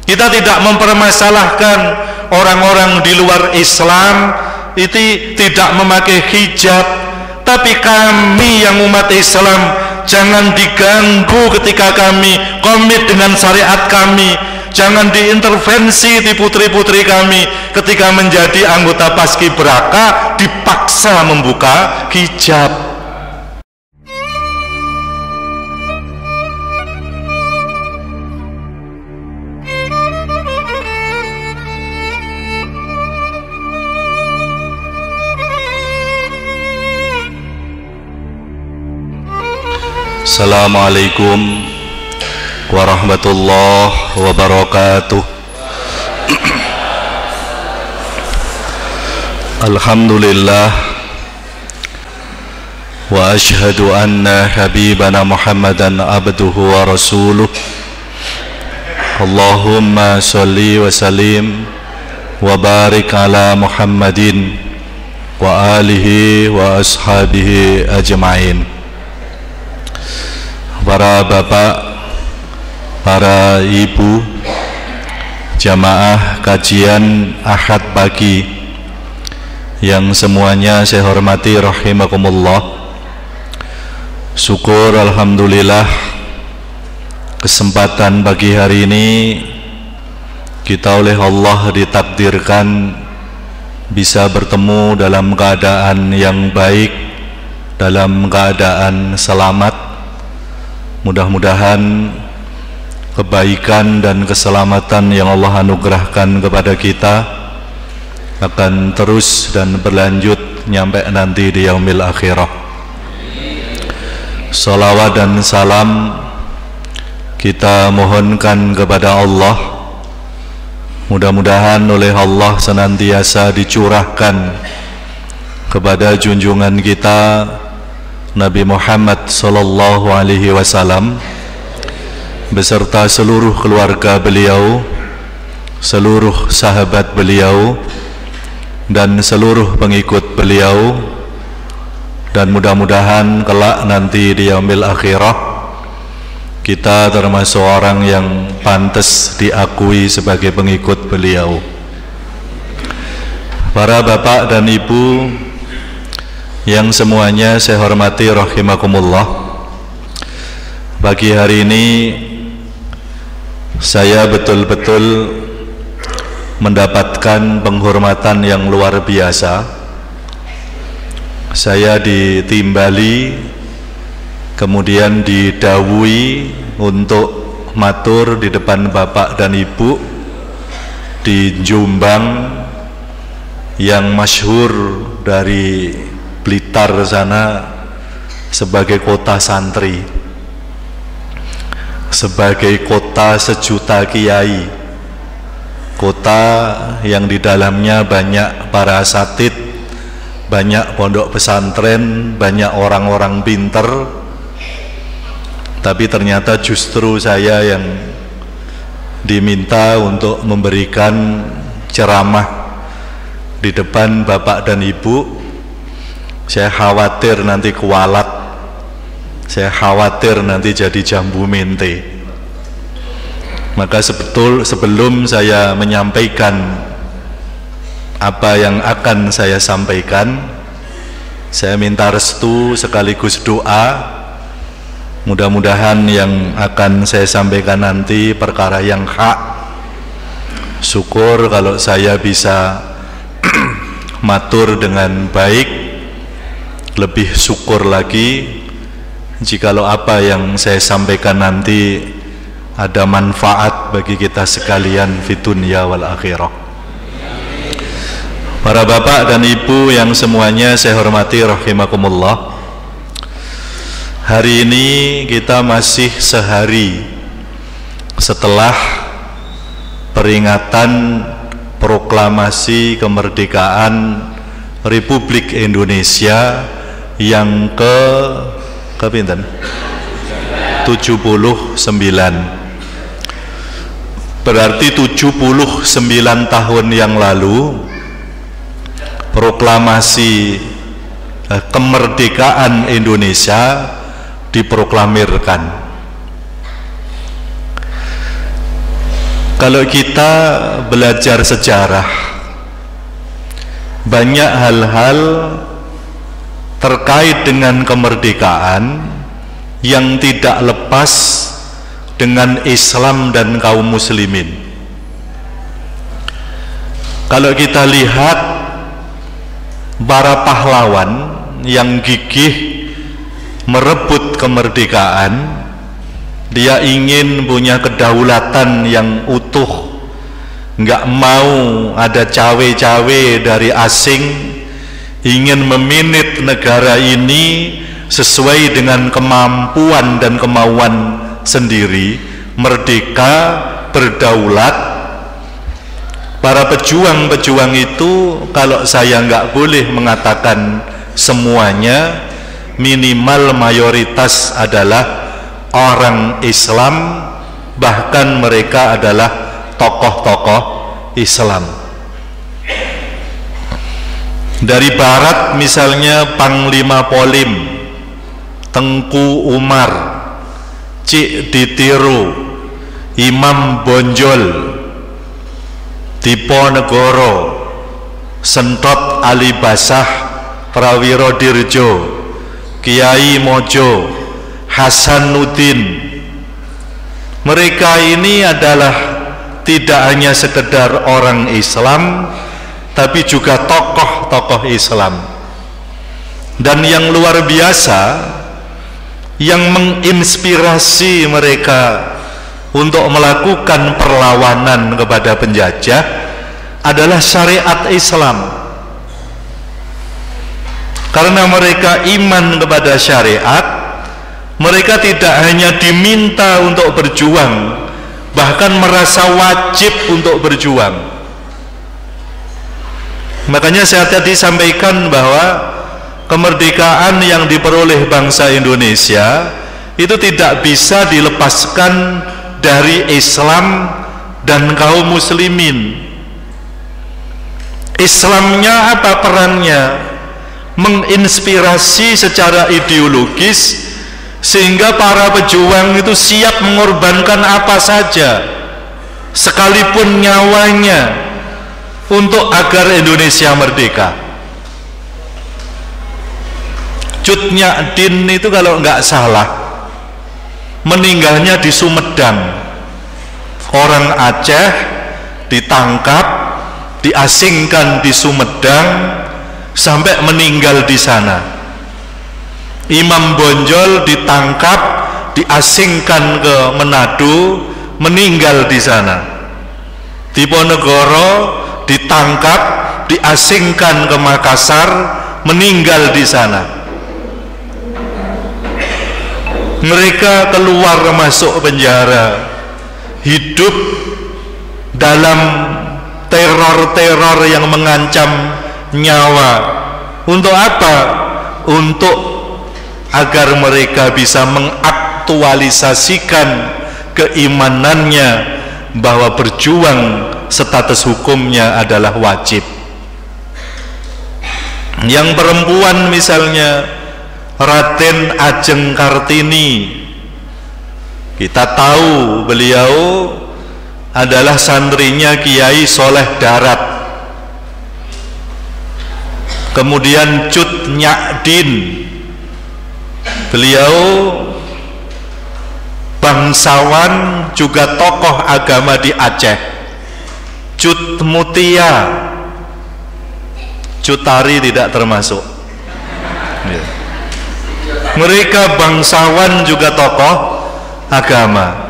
Kita tidak mempermasalahkan orang-orang di luar Islam itu tidak memakai hijab, tapi kami yang umat Islam jangan diganggu ketika kami komit dengan syariat kami. Jangan diintervensi di putri-putri kami ketika menjadi anggota paskibraka dipaksa membuka hijab. Assalamualaikum warahmatullahi wabarakatuh. Alhamdulillah wa ashhadu anna habibana Muhammadan abduhu wa rasuluh. Allahumma sholli wa sallim wa barik ala Muhammadin wa alihi wa ashabihi ajma'in. Para bapak, para ibu, jamaah kajian Ahad pagi yang semuanya saya hormati rahimakumullah. Syukur alhamdulillah kesempatan pagi hari ini kita oleh Allah ditakdirkan bisa bertemu dalam keadaan yang baik, dalam keadaan selamat. Mudah-mudahan kebaikan dan keselamatan yang Allah anugerahkan kepada kita akan terus dan berlanjut nyampe nanti di yaumil akhirah. Salawat dan salam kita mohonkan kepada Allah, mudah-mudahan oleh Allah senantiasa dicurahkan kepada junjungan kita Nabi Muhammad sallallahu alaihi wasallam beserta seluruh keluarga beliau, seluruh sahabat beliau dan seluruh pengikut beliau, dan mudah-mudahan kelak nanti di yaumil akhirah kita termasuk orang yang pantas diakui sebagai pengikut beliau. Para bapak dan ibu yang semuanya saya hormati rahimakumullah, pagi hari ini saya betul-betul mendapatkan penghormatan yang luar biasa. Saya ditimbali, kemudian didhawuhi untuk matur di depan bapak dan ibu di Jombang yang masyhur dari Blitar sana sebagai kota santri, sebagai kota sejuta kiai, kota yang di dalamnya banyak para asatid, banyak pondok pesantren, banyak orang-orang pinter. Tapi ternyata justru saya yang diminta untuk memberikan ceramah di depan bapak dan ibu. Saya khawatir nanti kualat, saya khawatir nanti jadi jambu mente. Maka sebelum saya menyampaikan apa yang akan saya sampaikan, saya minta restu sekaligus doa. Mudah-mudahan yang akan saya sampaikan nanti perkara yang hak. Syukur kalau saya bisa matur dengan baik. Lebih syukur lagi jikalau apa yang saya sampaikan nanti ada manfaat bagi kita sekalian fi dunya wal akhirah. Para bapak dan ibu yang semuanya saya hormati rahimakumullah, hari ini kita masih sehari setelah peringatan proklamasi kemerdekaan Republik Indonesia yang ke-79. Berarti 79 tahun yang lalu proklamasi kemerdekaan Indonesia diproklamirkan. Kalau kita belajar sejarah, banyak hal-hal terkait dengan kemerdekaan yang tidak lepas dengan Islam dan kaum muslimin. Kalau kita lihat para pahlawan yang gigih merebut kemerdekaan, dia ingin punya kedaulatan yang utuh, nggak mau ada cawe-cawe dari asing, ingin meminit negara ini sesuai dengan kemampuan dan kemauan sendiri, merdeka, berdaulat. Para pejuang-pejuang itu, kalau saya nggak boleh mengatakan semuanya, minimal mayoritas adalah orang Islam, bahkan mereka adalah tokoh-tokoh Islam. Dari barat misalnya Panglima Polim Tengku Umar, Cik Ditiro, Imam Bonjol, Diponegoro, Sentot Ali Basah, Prawiro Dirjo, Kiai Mojo, Hasanuddin. Mereka ini adalah tidak hanya sekedar orang Islam, tapi juga tokoh-tokoh Islam. Dan yang luar biasa, yang menginspirasi mereka untuk melakukan perlawanan kepada penjajah adalah syariat Islam. Karena mereka iman kepada syariat, mereka tidak hanya diminta untuk berjuang, bahkan merasa wajib untuk berjuang. Makanya saya tadi sampaikan bahwa kemerdekaan yang diperoleh bangsa Indonesia itu tidak bisa dilepaskan dari Islam dan kaum muslimin. Islamnya apa perannya? Menginspirasi secara ideologis, sehingga para pejuang itu siap mengorbankan apa saja, sekalipun nyawanya, untuk agar Indonesia merdeka. Cut Nyak-din itu kalau nggak salah meninggalnya di Sumedang. Orang Aceh ditangkap, diasingkan di Sumedang sampai meninggal di sana. Imam Bonjol ditangkap, diasingkan ke Manado, meninggal di sana. Diponegoro ditangkap, diasingkan ke Makassar, meninggal di sana. Mereka keluar masuk penjara, hidup dalam teror-teror yang mengancam nyawa. Untuk apa? Untuk agar mereka bisa mengaktualisasikan keimanannya bahwa berjuang status hukumnya adalah wajib. Yang perempuan misalnya Raden Ajeng Kartini, kita tahu beliau adalah santrinya Kiai Soleh Darat. Kemudian Cut Nyak-din, beliau bangsawan juga tokoh agama di Aceh. Cut Mutia, Cut Tari tidak termasuk. Mereka bangsawan juga tokoh agama.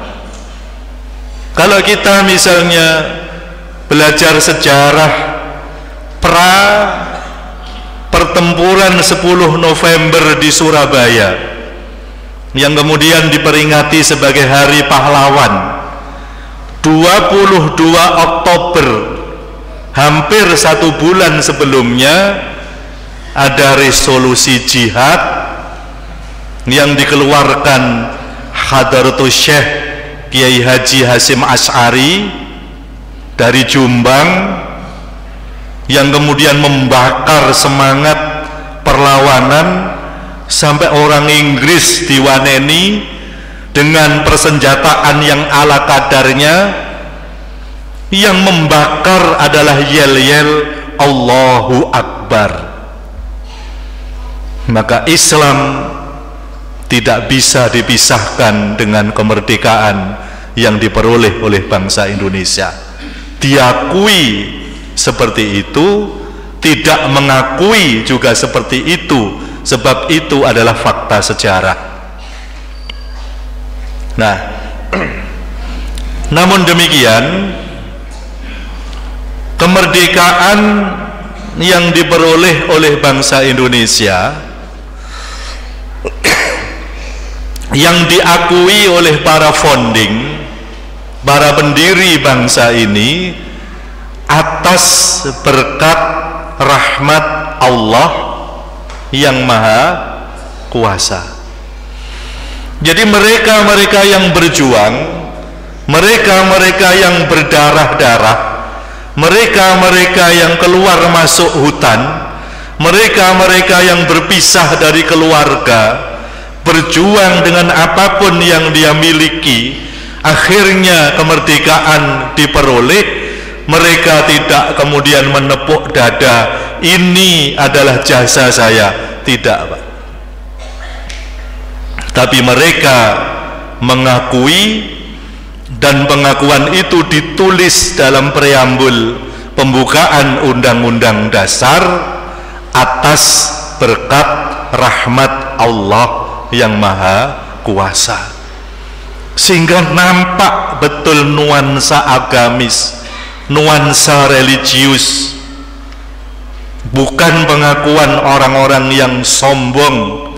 Kalau kita misalnya belajar sejarah pra pertempuran 10 November di Surabaya, yang kemudian diperingati sebagai Hari Pahlawan, 22 Oktober, hampir 1 bulan sebelumnya, ada resolusi jihad yang dikeluarkan Hadratus Syekh Kiai Haji Hasyim Asy'ari dari Jombang, yang kemudian membakar semangat perlawanan sampai orang Inggris diwaneni dengan persenjataan yang ala kadarnya, yang membakar adalah yel-yel Allahu Akbar. Maka Islam tidak bisa dipisahkan dengan kemerdekaan yang diperoleh oleh bangsa Indonesia. Diakui seperti itu, tidak mengakui juga seperti itu, sebab itu adalah fakta sejarah. Nah, namun demikian, kemerdekaan yang diperoleh oleh bangsa Indonesia, yang diakui oleh para founding, para pendiri bangsa ini, atas berkat rahmat Allah yang maha kuasa. Jadi mereka-mereka yang berjuang, mereka-mereka yang berdarah-darah, mereka-mereka yang keluar masuk hutan, mereka-mereka yang berpisah dari keluarga, berjuang dengan apapun yang dia miliki, akhirnya kemerdekaan diperoleh. Mereka tidak kemudian menepuk dada, ini adalah jasa saya, tidak, Pak. Tapi mereka mengakui, dan pengakuan itu ditulis dalam preambul pembukaan Undang-Undang Dasar, atas berkat rahmat Allah yang maha kuasa. Sehingga nampak betul nuansa agamis, nuansa religius, bukan pengakuan orang-orang yang sombong,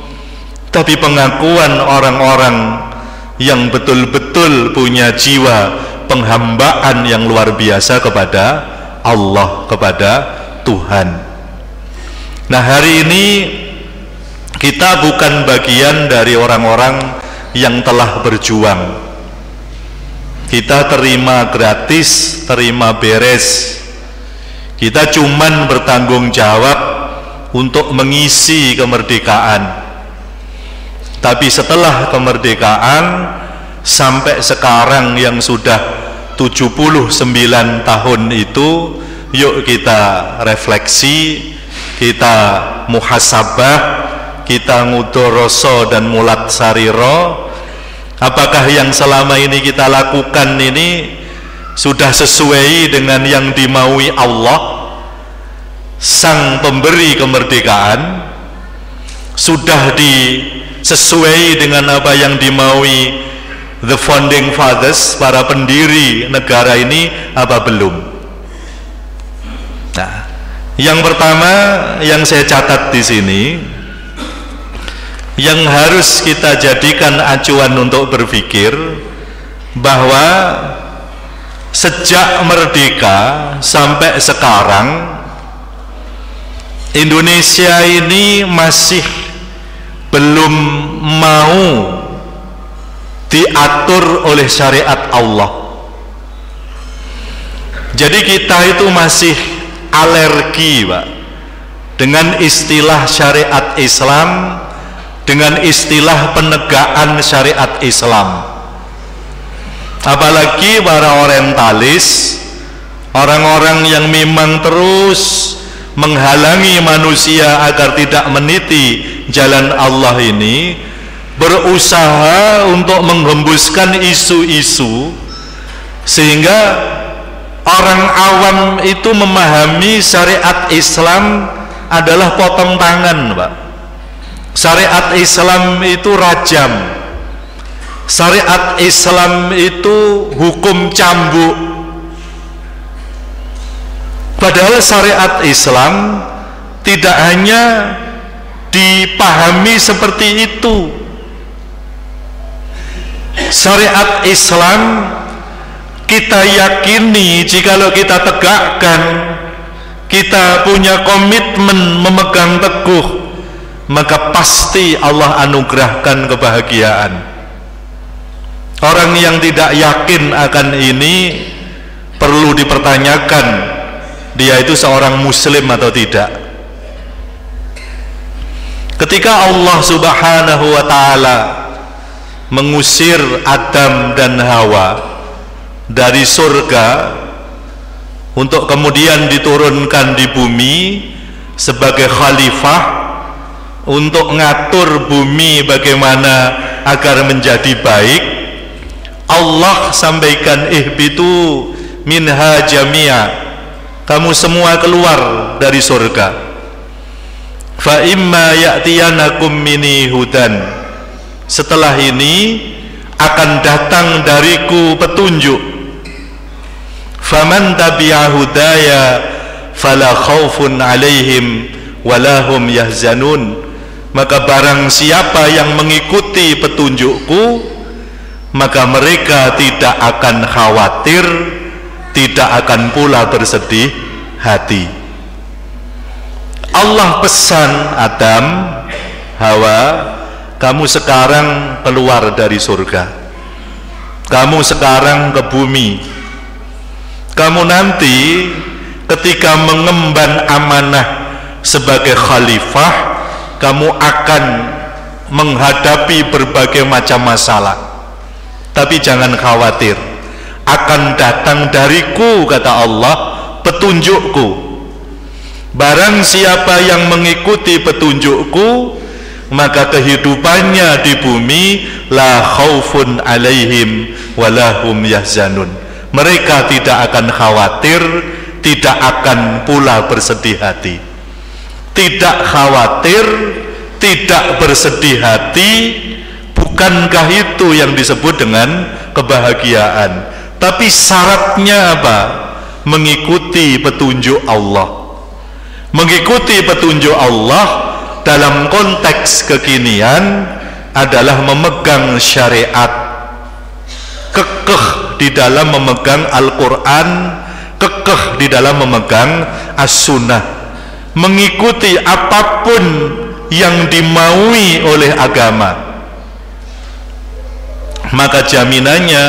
tapi pengakuan orang-orang yang betul-betul punya jiwa penghambaan yang luar biasa kepada Allah, kepada Tuhan. Nah, hari ini kita bukan bagian dari orang-orang yang telah berjuang. Kita terima gratis, terima beres. Kita cuman bertanggung jawab untuk mengisi kemerdekaan. Tapi setelah kemerdekaan sampai sekarang yang sudah 79 tahun itu, yuk kita refleksi, kita muhasabah, kita ngudoroso dan mulat sariro. Apakah yang selama ini kita lakukan ini sudah sesuai dengan yang dimaui Allah, Sang Pemberi kemerdekaan? Sudah disesuai dengan apa yang dimaui the founding fathers, para pendiri negara ini, apa belum? Nah, yang pertama yang saya catat di sini, yang harus kita jadikan acuan untuk berpikir, bahwa sejak merdeka sampai sekarang Indonesia ini masih belum mau diatur oleh syariat Allah. Jadi kita itu masih alergi, Pak, dengan istilah syariat Islam, dengan istilah penegakan syariat Islam. Apalagi para orientalis, orang-orang yang memang terus menghalangi manusia agar tidak meniti jalan Allah ini, berusaha untuk menghembuskan isu-isu sehingga orang awam itu memahami syariat Islam adalah potong tangan, Pak. Syariat Islam itu rajam, syariat Islam itu hukum cambuk. Padahal syariat Islam tidak hanya dipahami seperti itu. Syariat Islam kita yakini, jikalau kita tegakkan, kita punya komitmen memegang teguh, maka pasti Allah anugerahkan kebahagiaan. Orang yang tidak yakin akan ini perlu dipertanyakan, dia itu seorang muslim atau tidak. Ketika Allah Subhanahu wa ta'ala mengusir Adam dan Hawa dari surga, untuk kemudian diturunkan di bumi sebagai khalifah untuk ngatur bumi bagaimana agar menjadi baik. Allah sampaikan ihbitu minha jami'a, kamu semua keluar dari surga. Fa imma ya'tiyanakum minni hudan, setelah ini akan datang dariku petunjuk. Faman tabi'a hudaya fala khaufun 'alaihim walahum yahzanun, maka barang siapa yang mengikuti petunjukku, maka mereka tidak akan khawatir, tidak akan pula bersedih hati. Allah pesan Adam, Hawa, kamu sekarang keluar dari surga, kamu sekarang ke bumi, kamu nanti ketika mengemban amanah sebagai khalifah, kamu akan menghadapi berbagai macam masalah. Tapi jangan khawatir, akan datang dariku, kata Allah, petunjukku. Barang siapa yang mengikuti petunjukku, maka kehidupannya di bumi la khaufun alaihim walahum yahzanun, mereka tidak akan khawatir, tidak akan pula bersedih hati. Tidak khawatir, tidak bersedih hati, bukankah itu yang disebut dengan kebahagiaan? Tapi syaratnya apa? Mengikuti petunjuk Allah. Mengikuti petunjuk Allah dalam konteks kekinian adalah memegang syariat, kekeh di dalam memegang Al-Quran, kekeh di dalam memegang As-Sunnah, mengikuti apapun yang dimaui oleh agama, maka jaminannya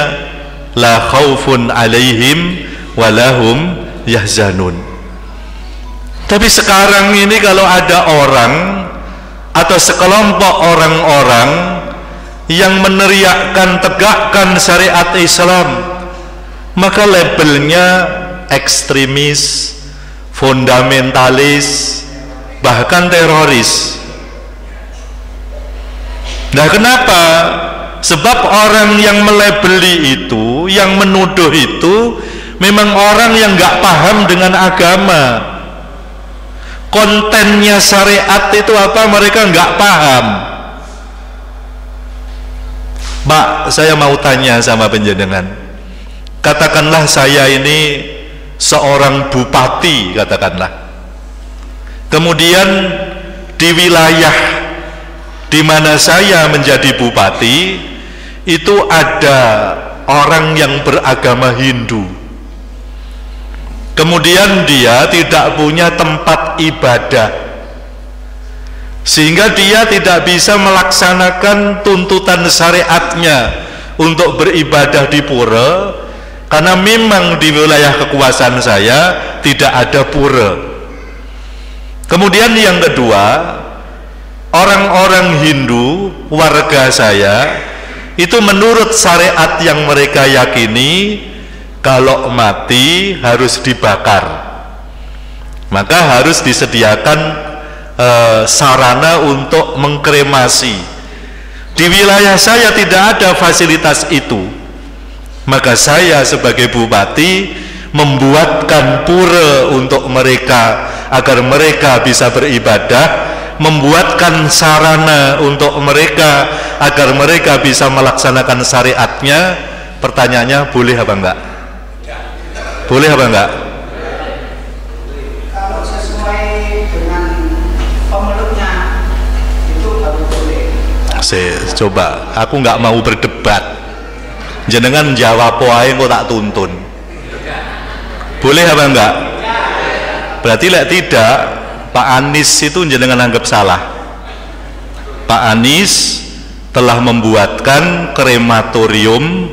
la khaufun alaihim walahum yahzanun. Tapi sekarang ini kalau ada orang atau sekelompok orang-orang yang meneriakkan tegakkan syariat Islam, maka labelnya ekstremis, fundamentalis, bahkan teroris. Nah, kenapa? Sebab orang yang melabeli itu, yang menuduh itu, memang orang yang nggak paham dengan agama. Kontennya syariat itu apa, mereka nggak paham. Pak, saya mau tanya sama penjenengan. Katakanlah saya ini seorang bupati, katakanlah. Kemudian di wilayah di mana saya menjadi bupati itu ada orang yang beragama Hindu. Kemudian dia tidak punya tempat ibadah, sehingga dia tidak bisa melaksanakan tuntutan syariatnya untuk beribadah di pura, karena memang di wilayah kekuasaan saya tidak ada pura. Kemudian yang kedua, orang-orang Hindu warga saya itu menurut syariat yang mereka yakini, kalau mati harus dibakar, maka harus disediakan sarana untuk mengkremasi. Di wilayah saya tidak ada fasilitas itu, maka saya sebagai bupati membuatkan pura untuk mereka agar mereka bisa beribadah, membuatkan sarana untuk mereka agar mereka bisa melaksanakan syariatnya. Pertanyaannya, boleh apa enggak? Boleh apa enggak? Kalau sesuai dengan pemeluknya itu baru boleh. Coba, aku nggak mau berdebat. Jenengan jawab wae kok tak tuntun. Boleh apa enggak? Berarti lek tidak, Pak Anies itu jenengan anggap salah. Pak Anies telah membuatkan krematorium,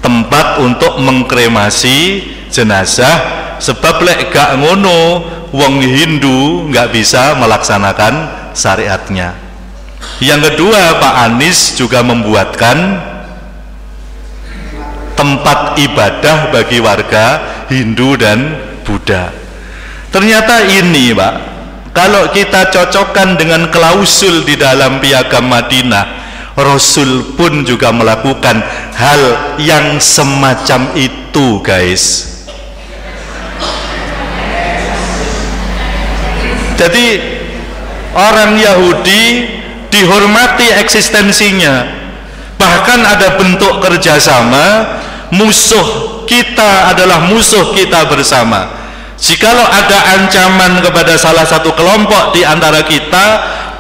tempat untuk mengkremasi jenazah, sebab lek gak ngono wong Hindu nggak bisa melaksanakan syariatnya. Yang kedua, Pak Anies juga membuatkan tempat ibadah bagi warga Hindu dan Buddha. Ternyata ini Pak, kalau kita cocokkan dengan klausul di dalam Piagam Madinah, Rasul pun juga melakukan hal yang semacam itu, guys. Jadi orang Yahudi dihormati eksistensinya, bahkan ada bentuk kerjasama. Musuh kita adalah musuh kita bersama. Jikalau ada ancaman kepada salah satu kelompok di antara kita,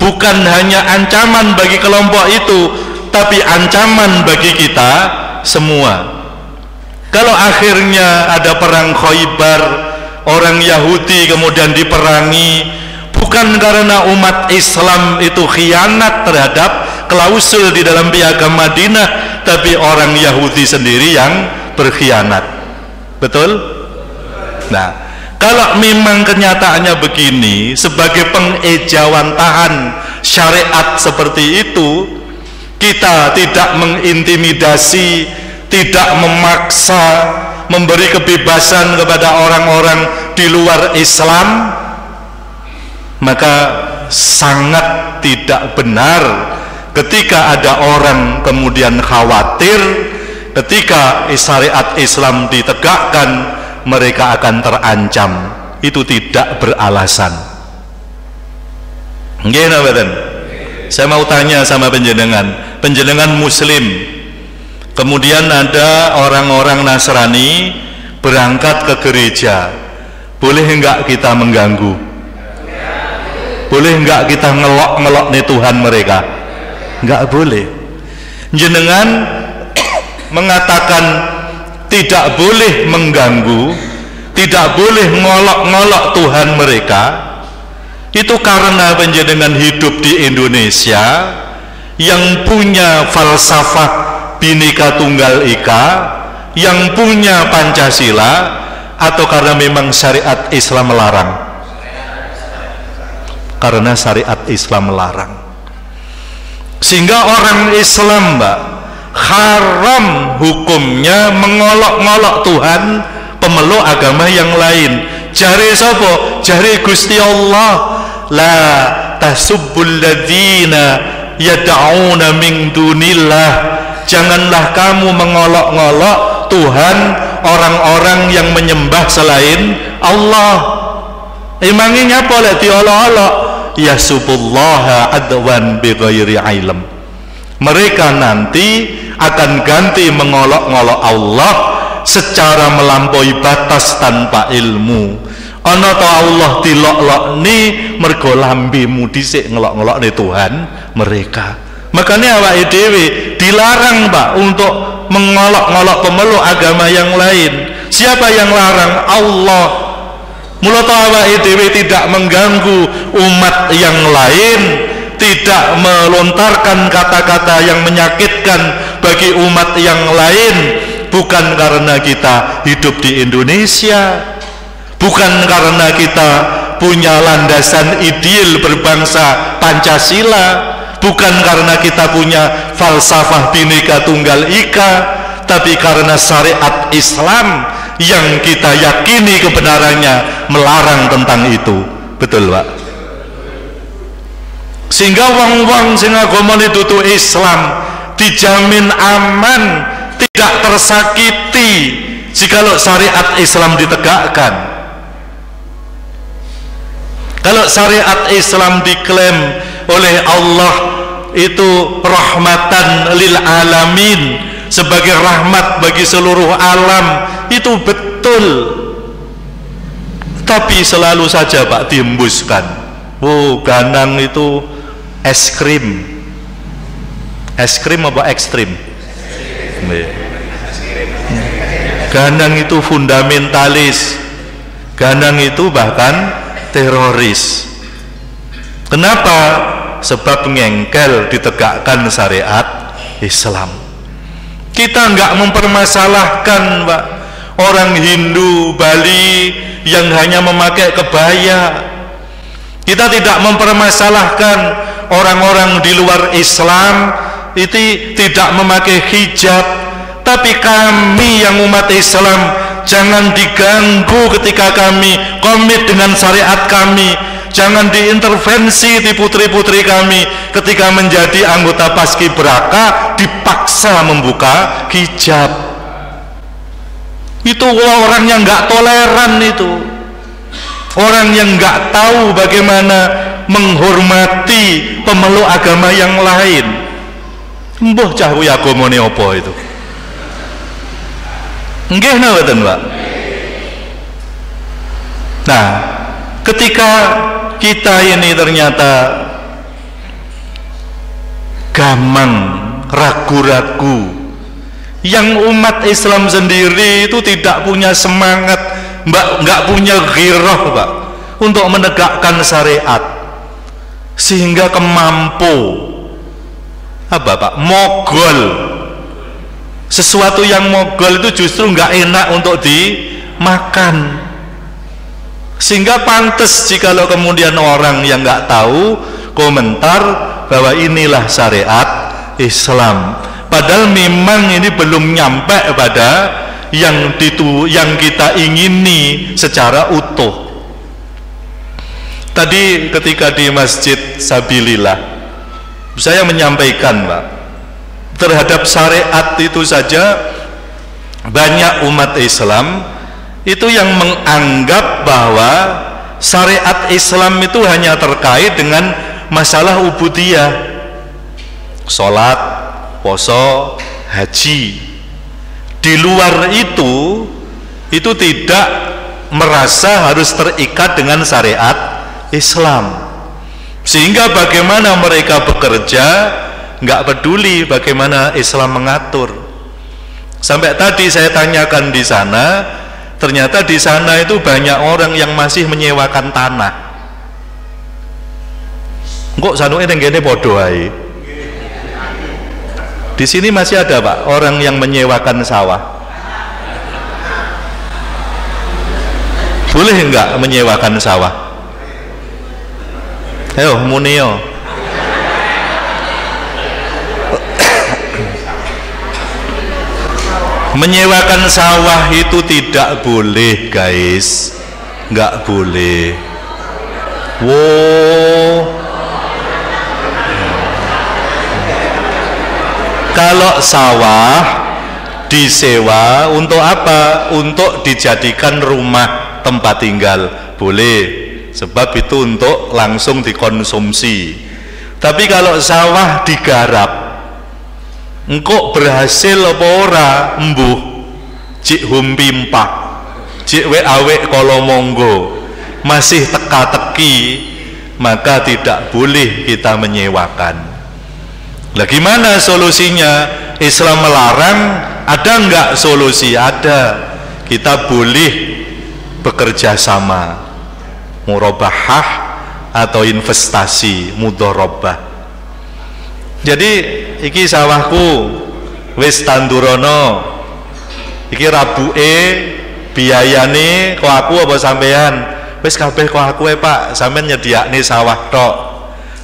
bukan hanya ancaman bagi kelompok itu, tapi ancaman bagi kita semua. Kalau akhirnya ada perang Khaybar, orang Yahudi kemudian diperangi, bukan karena umat Islam itu khianat terhadap klausul di dalam Piagam Madinah, tapi orang Yahudi sendiri yang berkhianat. Betul? Nah, kalau memang kenyataannya begini, sebagai pengejawantahan syariat seperti itu, kita tidak mengintimidasi, tidak memaksa, memberi kebebasan kepada orang-orang di luar Islam, maka sangat tidak benar ketika ada orang kemudian khawatir ketika syariat Islam ditegakkan mereka akan terancam. Itu tidak beralasan. Nggih mboten? Saya mau tanya sama penjenengan muslim, kemudian ada orang-orang Nasrani berangkat ke gereja, boleh enggak kita mengganggu? Boleh enggak kita ngelok-ngelok nih Tuhan mereka? Enggak boleh. Jenengan mengatakan tidak boleh mengganggu, tidak boleh ngolok-ngolok Tuhan mereka, itu karena penjenengan hidup di Indonesia yang punya falsafah Bhinneka Tunggal Ika, yang punya Pancasila, atau karena memang syariat Islam melarang? Karena syariat Islam melarang. Sehingga orang Islam, Mbak, haram hukumnya mengolok-ngolok Tuhan pemeluk agama yang lain. Jare sapa? Jare Gusti Allah, la tasubbul ladzina yad'una min dunillah. Janganlah kamu mengolok-ngolok Tuhan orang-orang yang menyembah selain Allah. Emangnya apa lek diolok-olok? Yasubullaha adwan bighairi ilm. Mereka nanti akan ganti mengolok-ngolok Allah secara melampaui batas tanpa ilmu. Ana ta Allah dilok-lokni mergo lambemu dhisik ngelok-ngelokne Tuhan mereka. Makanya awake dhewe dilarang, Pak, untuk mengolok-ngolok pemeluk agama yang lain. Siapa yang larang? Allah. Mula ta awake dhewe tidak mengganggu umat yang lain, tidak melontarkan kata-kata yang menyakitkan bagi umat yang lain, bukan karena kita hidup di Indonesia, bukan karena kita punya landasan ideal berbangsa Pancasila, bukan karena kita punya falsafah Bhinneka Tunggal Ika, tapi karena syariat Islam yang kita yakini kebenarannya melarang tentang itu. Betul, Pak? Sehingga wong-wong sing agamane dudu Islam dijamin aman, tidak tersakiti jikalau syariat Islam ditegakkan. Kalau syariat Islam diklaim oleh Allah itu rahmatan lil alamin, sebagai rahmat bagi seluruh alam, itu betul. Tapi selalu saja, Pak, diembuskan. Oh, ganang itu es krim. Es krim apa ekstrim? Ganang itu fundamentalis. Ganang itu bahkan teroris. Kenapa? Sebab ngengkel ditegakkan syariat Islam. Kita enggak mempermasalahkan, Pak, orang Hindu Bali yang hanya memakai kebaya. Kita tidak mempermasalahkan orang-orang di luar Islam itu tidak memakai hijab. Tapi kami yang umat Islam jangan diganggu ketika kami komit dengan syariat kami, jangan diintervensi di putri-putri kami ketika menjadi anggota paskibraka dipaksa membuka hijab. Itu orang yang nggak toleran, itu orang yang nggak tahu bagaimana menghormati pemeluk agama yang lain. Mbah cah kuwi agamane apa itu? Nggih mboten, Pak? Nah, ketika kita ini ternyata gamang, ragu-ragu, yang umat Islam sendiri itu tidak punya semangat, nggak punya ghirah, Pak, untuk menegakkan syariat, sehingga kemampu apa, Pak? Mogol. Sesuatu yang mogol itu justru nggak enak untuk dimakan, sehingga pantas jikalau kemudian orang yang nggak tahu komentar bahwa inilah syariat Islam, padahal memang ini belum nyampe pada yang kita ingini secara utuh. Tadi ketika di Masjid Sabilillah saya menyampaikan, Pak, terhadap syariat itu saja banyak umat Islam itu yang menganggap bahwa syariat Islam itu hanya terkait dengan masalah ubudiyah, sholat, poso, haji. Di luar itu tidak merasa harus terikat dengan syariat Islam, sehingga bagaimana mereka bekerja nggak peduli bagaimana Islam mengatur. Sampai tadi saya tanyakan di sana, ternyata di sana itu banyak orang yang masih menyewakan tanah. Kok sanuke ning kene padha ae. Di sini masih ada, Pak, orang yang menyewakan sawah. Boleh enggak menyewakan sawah? Ayo munio. Menyewakan sawah itu tidak boleh, guys, nggak boleh. Wow. Kalau sawah disewa untuk apa? Untuk dijadikan rumah tempat tinggal, boleh, sebab itu untuk langsung dikonsumsi. Tapi kalau sawah digarap, engkau berhasil apa ora embuh cik humpimpah cik awek kalau monggo masih teka-teki, maka tidak boleh kita menyewakan. Lah gimana solusinya? Islam melarang, ada enggak solusi? Ada. Kita boleh bekerja sama, murabahah atau investasi mudharabah. Jadi iki sawahku wis tandurono, iki rabuke biayane kok aku apa sampean? Wis kabeh kok aku Pak, sampean nyediakne sawah tok.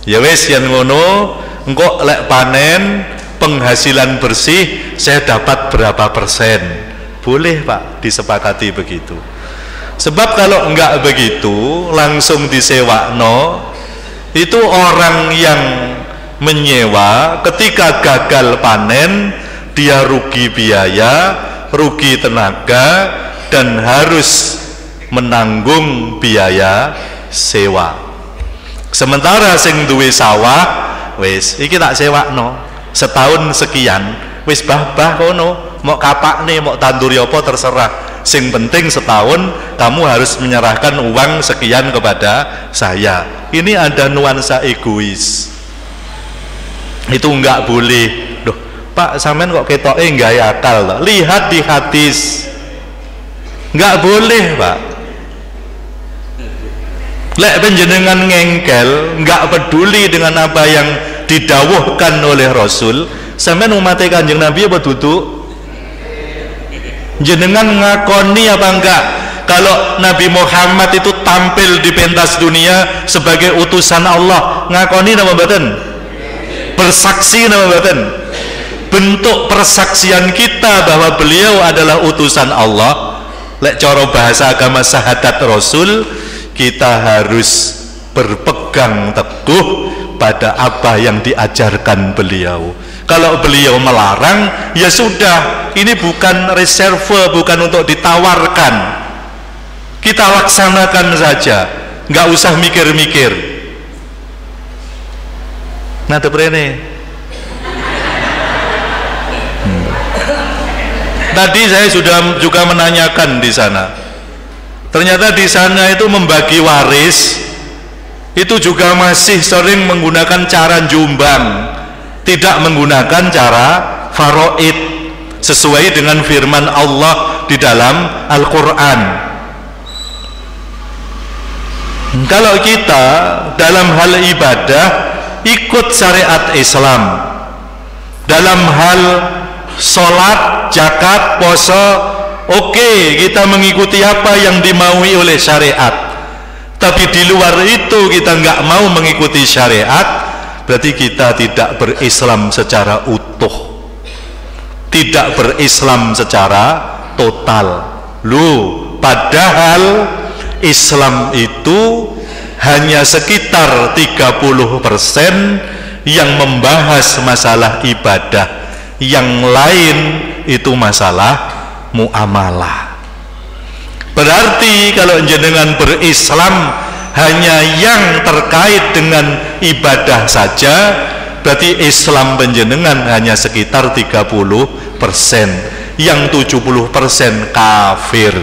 Ya wis yen ngono, engko lek panen penghasilan bersih saya dapat berapa persen. Boleh, Pak, disepakati begitu. Sebab kalau enggak begitu langsung disewakno, itu orang yang menyewa ketika gagal panen dia rugi biaya, rugi tenaga, dan harus menanggung biaya sewa. Sementara sing duwe sawah wis iki tak sewakno setahun sekian, wis bah kono, mau kapakne mau tanduri apa terserah, sing penting setahun kamu harus menyerahkan uang sekian kepada saya. Ini ada nuansa egois, itu enggak boleh. Duh, Pak, sampean kok ketoke enggak akal. Lihat di hadis, enggak boleh, Pak. Lek penjenengan ngengkel, enggak peduli dengan apa yang didawuhkan oleh Rasul, sampean umat Kanjeng Nabi apa duduk? Jenengan ngakoni apa enggak kalau Nabi Muhammad itu tampil di pentas dunia sebagai utusan Allah? Ngakoni nama mboten? Bersaksi nama mboten? Bentuk persaksian kita bahwa beliau adalah utusan Allah Lek cara bahasa agama syahadat Rasul, kita harus berpegang teguh pada apa yang diajarkan beliau. Kalau beliau melarang, ya sudah, ini bukan reserve, bukan untuk ditawarkan, kita laksanakan saja, nggak usah mikir-mikir. Nah, teprene tadi saya sudah juga menanyakan di sana. Ternyata di sana itu membagi waris itu juga masih sering menggunakan cara jumbang, tidak menggunakan cara faraid sesuai dengan firman Allah di dalam Al-Quran. Kalau kita dalam hal ibadah ikut syariat Islam, dalam hal sholat, zakat, puasa, oke, kita mengikuti apa yang dimaui oleh syariat. Tapi di luar itu kita nggak mau mengikuti syariat, berarti kita tidak berislam secara utuh, tidak berislam secara total. Loh, padahal Islam itu hanya sekitar 30% yang membahas masalah ibadah, yang lain itu masalah muamalah. Berarti kalau jenengan berislam hanya yang terkait dengan ibadah saja, berarti Islam penjenengan hanya sekitar 30%, yang 70% kafir.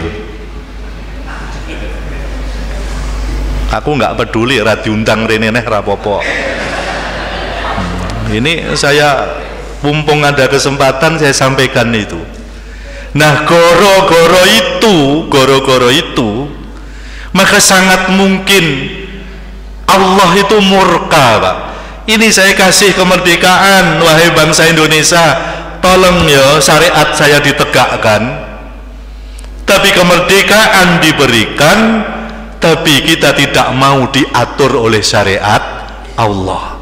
Aku nggak peduli, diundang rene neh rapopo. Ini saya mumpung ada kesempatan saya sampaikan itu. Nah, goro-goro itu maka sangat mungkin Allah itu murka, Pak. Ini saya kasih kemerdekaan, wahai bangsa Indonesia, tolong ya syariat saya ditegakkan. Tapi kemerdekaan diberikan, tapi kita tidak mau diatur oleh syariat Allah.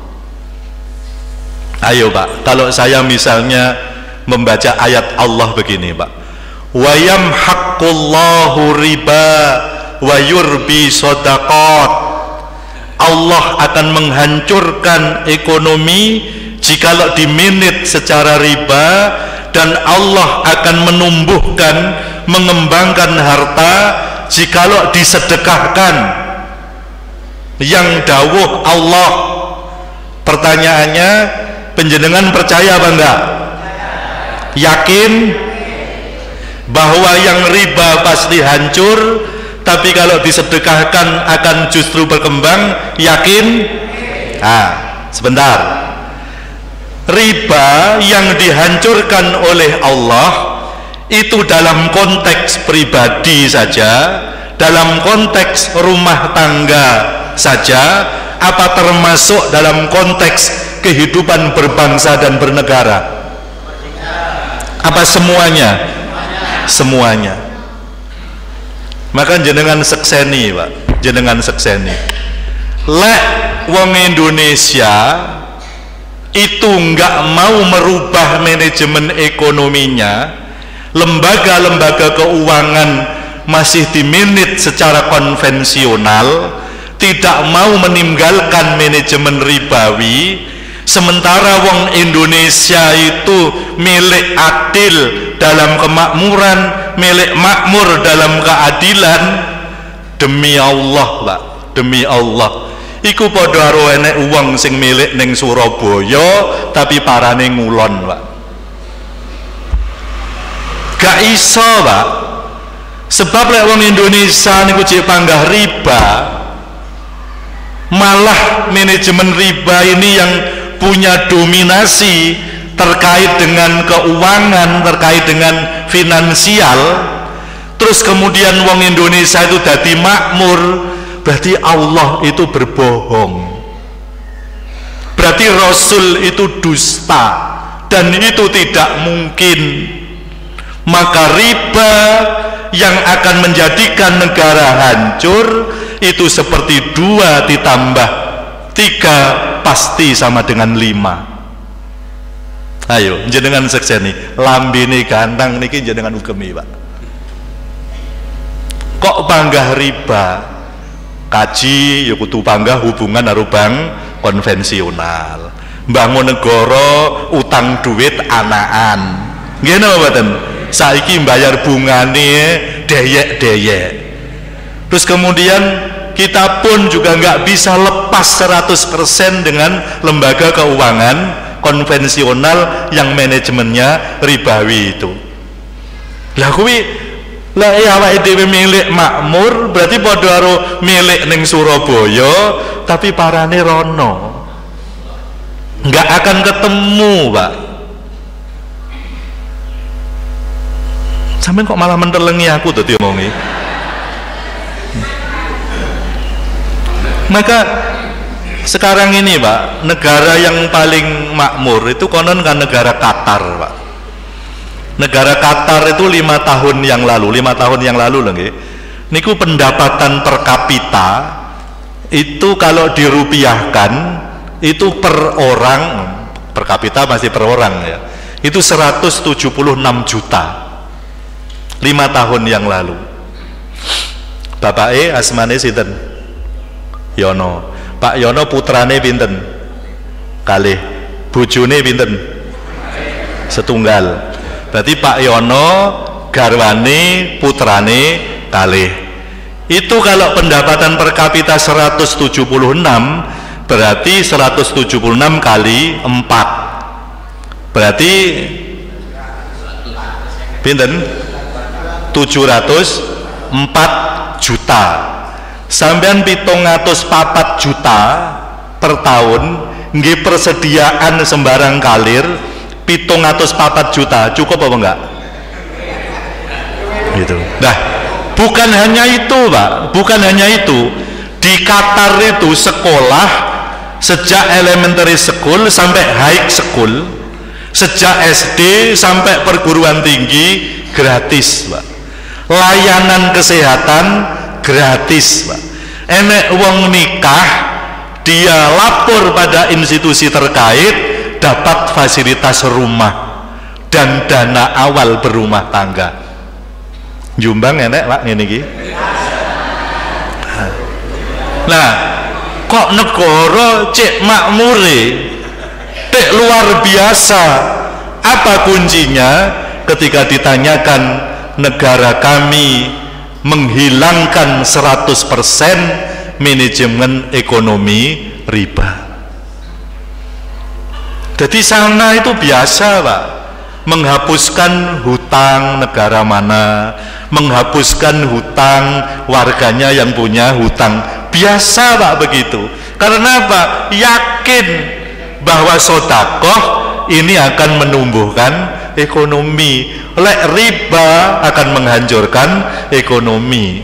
Ayo Pak, kalau saya misalnya membaca ayat Allah begini Pak, wa yamhaqqullahu riba wa yurbi shadaqat, Allah akan menghancurkan ekonomi jikalau diminit secara riba, dan Allah akan menumbuhkan, mengembangkan harta jikalau disedekahkan. Yang dawuh Allah. Pertanyaannya, penjenengan percaya apa enggak? Yakin bahwa yang riba pasti hancur, tapi kalau disedekahkan akan justru berkembang? Yakin? Sebentar. Riba yang dihancurkan oleh Allah itu dalam konteks pribadi saja, dalam konteks rumah tangga saja, apa termasuk dalam konteks kehidupan berbangsa dan bernegara? Apa semuanya? Semuanya. Maka jenengan sekseni Pak, jenengan sekseni. Lek wong Indonesia itu nggak mau merubah manajemen ekonominya, lembaga-lembaga keuangan masih diminit secara konvensional, tidak mau meninggalkan manajemen ribawi, sementara wong Indonesia itu milik adil dalam kemakmuran, milik makmur dalam keadilan. Demi Allah Pak, demi Allah, iku padha karo enek wong sing milik ning Surabaya tapi parane ngulon Pak. Gak iso Pak, sebab lek wong Indonesia niku jek panggah riba, malah manajemen riba ini yang punya dominasi terkait dengan keuangan, terkait dengan finansial. Terus kemudian wong Indonesia itu dadi makmur, berarti Allah itu berbohong, berarti Rasul itu dusta, dan itu tidak mungkin. Maka riba yang akan menjadikan negara hancur itu seperti 2 ditambah 3 pasti sama dengan 5. Ayo jenengan sekseni, lambene ganteng niki jenengan ugemi Pak. kok panggah riba? Kaji ya kudu panggah hubungan karo bank konvensional. Bangun negara utang duit anakan. Nggih napa mboten? Saiki mbayar bungane deyek-deyek. Terus kemudian kita pun juga nggak bisa lepas 100% dengan lembaga keuangan konvensional yang manajemennya ribawi itu. Lah kuwi lah awake dhewe milik makmur berarti padha karo milik ning Surabaya tapi parane rono. Nggak akan ketemu, Pak. Sampeyan kok malah mentelengi aku tuh diomongi. Maka sekarang ini, Pak, negara yang paling makmur itu konon kan negara Qatar, Pak. Negara Qatar itu 5 tahun yang lalu loh nggih. Niku pendapatan per kapita itu kalau dirupiahkan itu per orang, per kapita masih per orang ya. Itu 176 juta. 5 tahun yang lalu. Bapake asmane sinten? Yono. Pak Yono putrane pinten? Kalih. Bojone pinten? Setunggal. Berarti Pak Yono garwane putrane kalih. Itu kalau pendapatan per kapita 176 berarti 176 kali 4 berarti pinten? 704 juta. Sampean 704 juta per tahun nggih persediaan sembarang kalir 704 juta cukup apa enggak? Gitu. Nah, bukan hanya itu, Pak. Bukan hanya itu. Di Qatar itu sekolah sejak elementary school sampai high school, sejak SD sampai perguruan tinggi gratis, Pak. Layanan kesehatan gratis, Pak. Enek wong nikah dia lapor pada institusi terkait dapat fasilitas rumah dan dana awal berumah tangga. Jombang enek, Pak, ngene iki. Nah, kok negara cek makmure cek luar biasa. Apa kuncinya? Ketika ditanyakan negara kami menghilangkan 100% manajemen ekonomi riba. Jadi sana itu biasa, Pak, menghapuskan hutang negara mana, menghapuskan hutang warganya yang punya hutang. Biasa, Pak, begitu. Karena apa? Yakin bahwa sedekah ini akan menumbuhkan ekonomi. Lek riba akan menghancurkan ekonomi.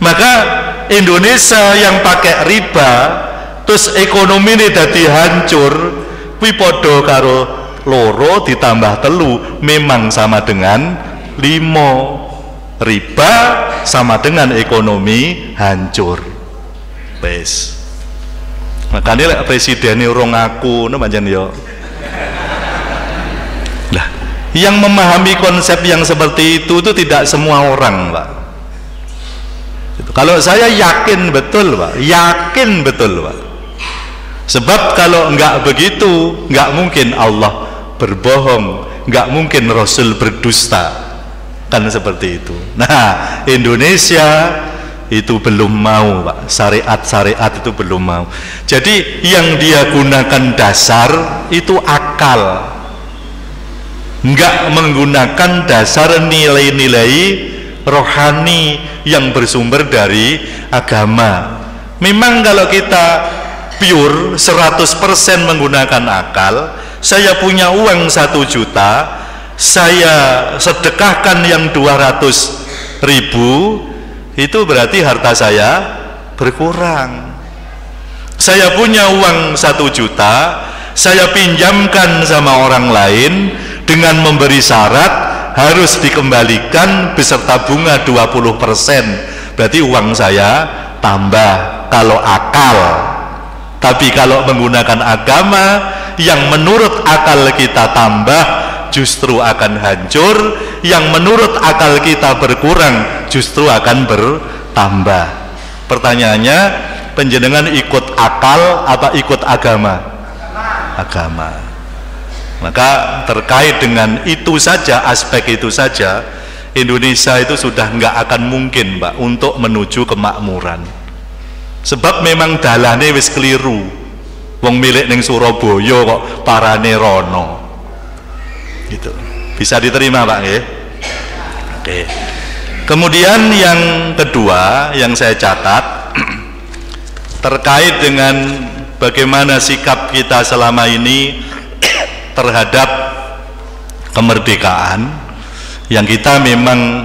Maka Indonesia yang pakai riba terus ekonomi ini dadi hancur, kuwi padha karo loro ditambah telu memang sama dengan 5. Riba sama dengan ekonomi hancur. Wes. Makanya lek presiden urung ngaku no pancen yo. Lah, yang memahami konsep yang seperti itu tidak semua orang, Pak. Kalau saya yakin betul, Pak, yakin betul, Pak. Sebab kalau enggak begitu, enggak mungkin Allah berbohong, enggak mungkin Rasul berdusta, kan seperti itu. Nah, Indonesia itu belum mau, Pak. Syariat itu belum mau. Jadi yang dia gunakan dasar itu akal, enggak menggunakan dasar nilai-nilai rohani yang bersumber dari agama. Memang kalau kita pure 100% menggunakan akal, saya punya uang 1 juta, saya sedekahkan yang 200.000, itu berarti harta saya berkurang. Saya punya uang 1 juta, saya pinjamkan sama orang lain dengan memberi syarat harus dikembalikan beserta bunga 20%. Berarti uang saya tambah kalau akal. Tapi kalau menggunakan agama yang menurut akal kita tambah, justru akan hancur, yang menurut akal kita berkurang justru akan bertambah. Pertanyaannya, panjenengan ikut akal apa ikut agama? Agama. Maka terkait dengan itu saja, aspek itu saja, Indonesia itu sudah nggak akan mungkin, Mbak, untuk menuju kemakmuran. Sebab memang dalane wis keliru. Wong milik ning Surabaya kok parane rono. Gitu. Bisa diterima, Pak, nggih? Oke. Kemudian yang kedua yang saya catat terkait dengan bagaimana sikap kita selama ini terhadap kemerdekaan, yang kita memang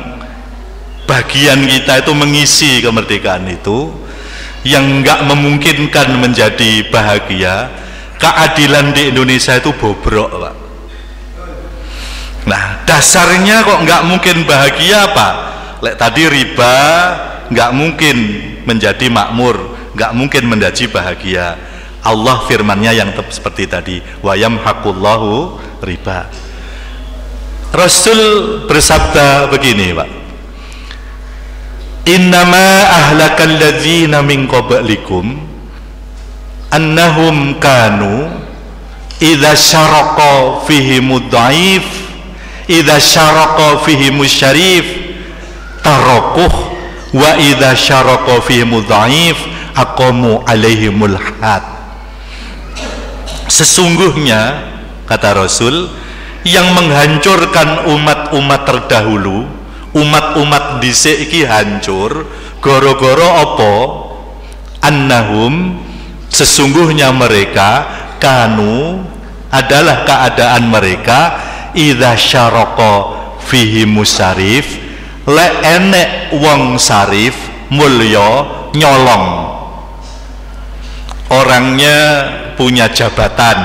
bagian kita itu mengisi kemerdekaan itu, yang nggak memungkinkan menjadi bahagia. Keadilan di Indonesia itu bobrok, Pak. Nah, dasarnya kok nggak mungkin bahagia apa? Lek tadi riba nggak mungkin menjadi makmur, nggak mungkin menjadi bahagia. Allah firmannya yang seperti tadi, wa yamhaqullahu riba. Rasul bersabda begini, Pak, innama ahlakal ladzina min qablikum annahum kanu idza syaraqa fihimud dhaif idza syaraqa fihimus syarif tarakuh wa idza syaraqa fihimud dhaif aqamu alaihimul had. Sesungguhnya, kata Rasul, yang menghancurkan umat-umat terdahulu, umat-umat dhisik iki hancur gara-gara apa? Annahum, sesungguhnya mereka, kanu, adalah keadaan mereka, idza syaraqa fihi musarif, le enek wong sarif mulya nyolong. Orangnya punya jabatan,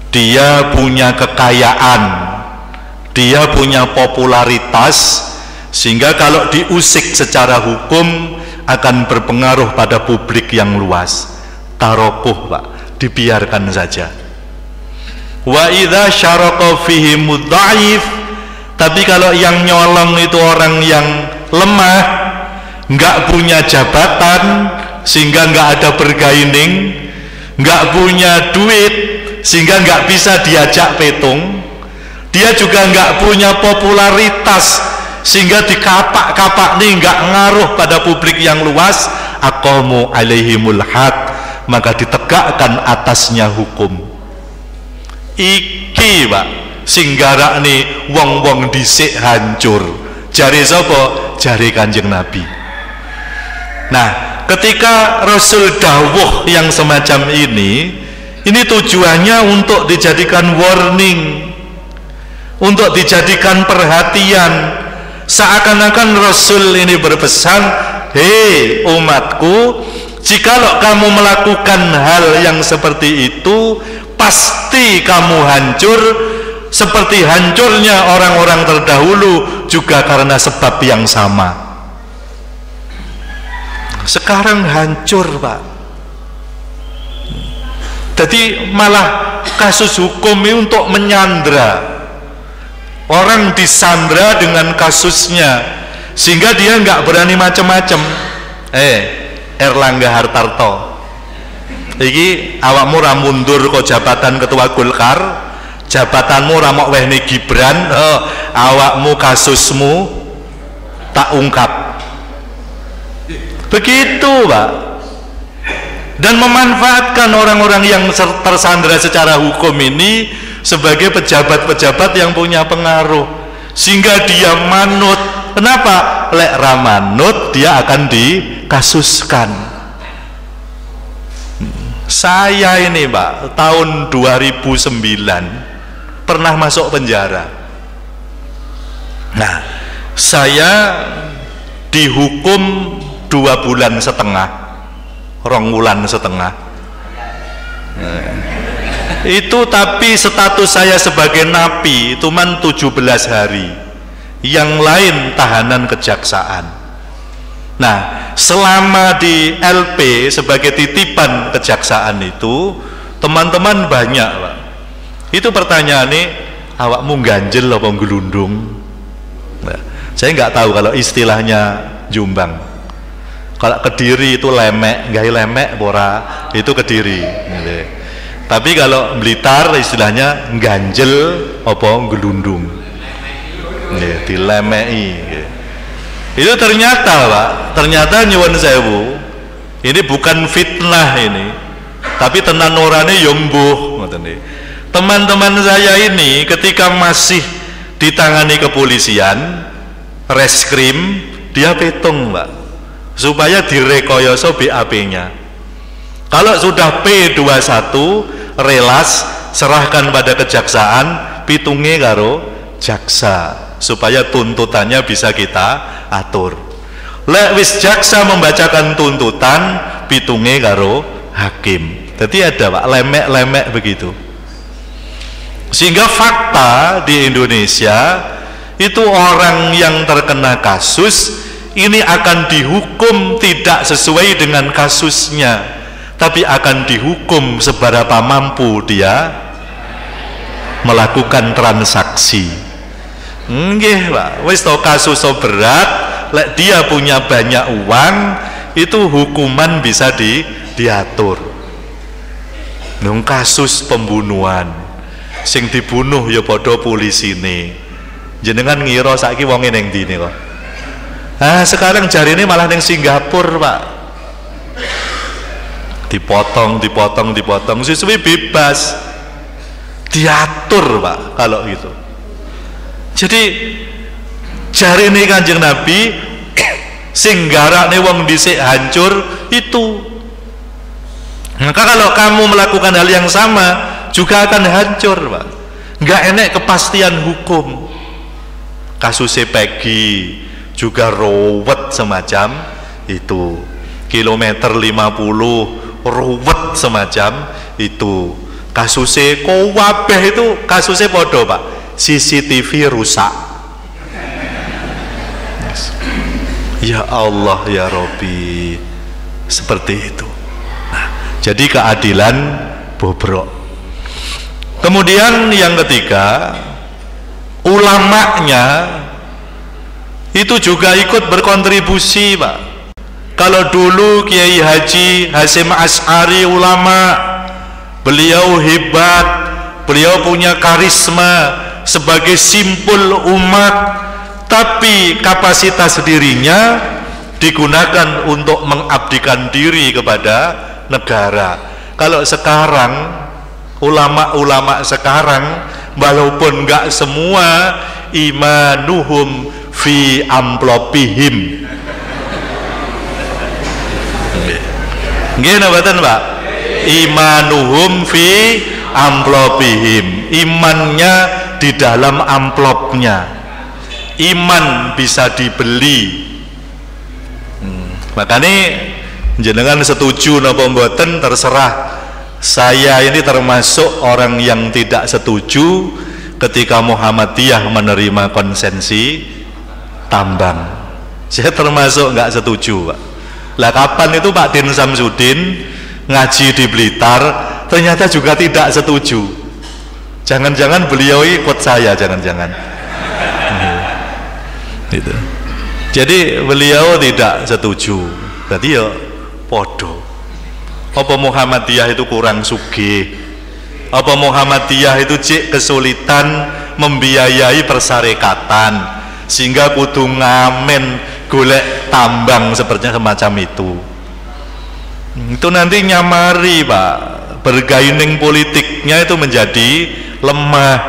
dia punya kekayaan, dia punya popularitas, sehingga kalau diusik secara hukum akan berpengaruh pada publik yang luas. Tarokuh, Pak, dibiarkan saja. Wa idza syaraqa fihi mudhaif, tapi kalau yang nyolong itu orang yang lemah, nggak punya jabatan sehingga nggak ada bergaining, nggak punya duit sehingga nggak bisa diajak petung, dia juga nggak punya popularitas sehingga dikapak-kapak nih, nggak ngaruh pada publik yang luas, aqamu alaihimul had, maka ditegakkan atasnya hukum. Iki, Pak, singgara nih wong-wong dhisik hancur. Jari sapa? Jari Kanjeng Nabi. Nah, ketika Rasul dawuh yang semacam ini tujuannya untuk dijadikan warning, untuk dijadikan perhatian. Seakan-akan Rasul ini berpesan, hei umatku, jikalau kamu melakukan hal yang seperti itu, pasti kamu hancur seperti hancurnya orang-orang terdahulu juga karena sebab yang sama. Sekarang hancur, Pak. Jadi malah kasus hukum ini untuk menyandra. Orang disandra dengan kasusnya sehingga dia nggak berani macam-macam. Erlangga Hartarto, iki awakmu ra mundur kok jabatan ketua Golkar, jabatanmu ra mok wehne Gibran, awakmu kasusmu tak ungkap. Begitu, Pak. Dan memanfaatkan orang-orang yang tersandra secara hukum ini sebagai pejabat-pejabat yang punya pengaruh, sehingga dia manut. Kenapa? Lek ramanut dia akan dikasuskan. Saya ini, Pak, tahun 2009 pernah masuk penjara. Nah, saya dihukum 2 bulan setengah, 2 bulan setengah. Itu tapi status saya sebagai napi cuman 17 hari, yang lain tahanan kejaksaan. Nah, selama di LP sebagai titipan kejaksaan itu teman-teman banyak, Pak. Itu pertanyaannya, awakmu ganjel apa gelundung? Nah, saya nggak tahu kalau istilahnya Jombang. Kalau Kediri itu lemek, gay lemek pora, itu Kediri. Tapi kalau Blitar istilahnya ganjel apa gelundung. Dilemei. Itu ternyata Pak, ternyata nyuwun sewu, ini bukan fitnah ini, tapi tenan orane yo mbuh ngoten niki. Teman-teman saya ini ketika masih ditangani kepolisian, reskrim, dia petung Pak, supaya direkoyoso BAP-nya. Kalau sudah P21 relas serahkan pada kejaksaan, pitunge karo jaksa supaya tuntutannya bisa kita atur. Lek wis jaksa membacakan tuntutan, pitunge karo hakim. Jadi ada Pak lemek-lemek begitu. Sehingga fakta di Indonesia itu orang yang terkena kasus ini akan dihukum tidak sesuai dengan kasusnya, tapi akan dihukum seberapa mampu dia melakukan transaksi. Nggih Pak, wis to kasus so berat, lek dia punya banyak uang, itu hukuman bisa diatur. Nung kasus pembunuhan, sing dibunuh ya padha polisine. Jenengan ngira saiki wonge ning ndi kok? Ah, sekarang jarine malah ning Singapura, Pak. Dipotong, suwi bebas. Diatur, Pak, kalau gitu. Jadi jarine Kanjeng Nabi sing garakne wong dhisik hancur itu. Maka kalau kamu melakukan hal yang sama juga akan hancur, Pak. Nggak enek kepastian hukum. Kasusnya Peggy juga ruwet semacam itu. Kilometer 50 ruwet semacam itu. Kasusnya Kowabeh itu kasusnya podo, Pak. CCTV rusak. Ya Allah ya Robbi, seperti itu. Nah, jadi keadilan bobrok. Kemudian yang ketiga, ulamanya itu juga ikut berkontribusi, Pak. Kalau dulu Kiai Haji Hasyim Asy'ari ulama, beliau hebat, beliau punya karisma sebagai simpul umat, tapi kapasitas dirinya digunakan untuk mengabdikan diri kepada negara. Kalau sekarang ulama-ulama sekarang, walaupun enggak semua, imanuhum fi amplopihim. Nggih napa Pak? Imanuhum fi amplopihim. Imannya di dalam amplopnya. Iman bisa dibeli. Makanya jenengan setuju napa mboten terserah. Saya ini termasuk orang yang tidak setuju ketika Muhammadiyah menerima konsensi tambang. Saya termasuk nggak setuju, Pak. Lah kapan itu Pak Din Samsudin ngaji di Blitar ternyata juga tidak setuju. Jangan-jangan beliau ikut saya, jangan-jangan. Gitu. Jadi beliau tidak setuju. Berarti ya podo. Apa Muhammadiyah itu kurang sugih? Apa Muhammadiyah itu cik kesulitan membiayai persarekatan sehingga kudu ngamen golek tambang sepertinya semacam itu. Itu nanti nyamari, Pak, bergaining politiknya itu menjadi lemah.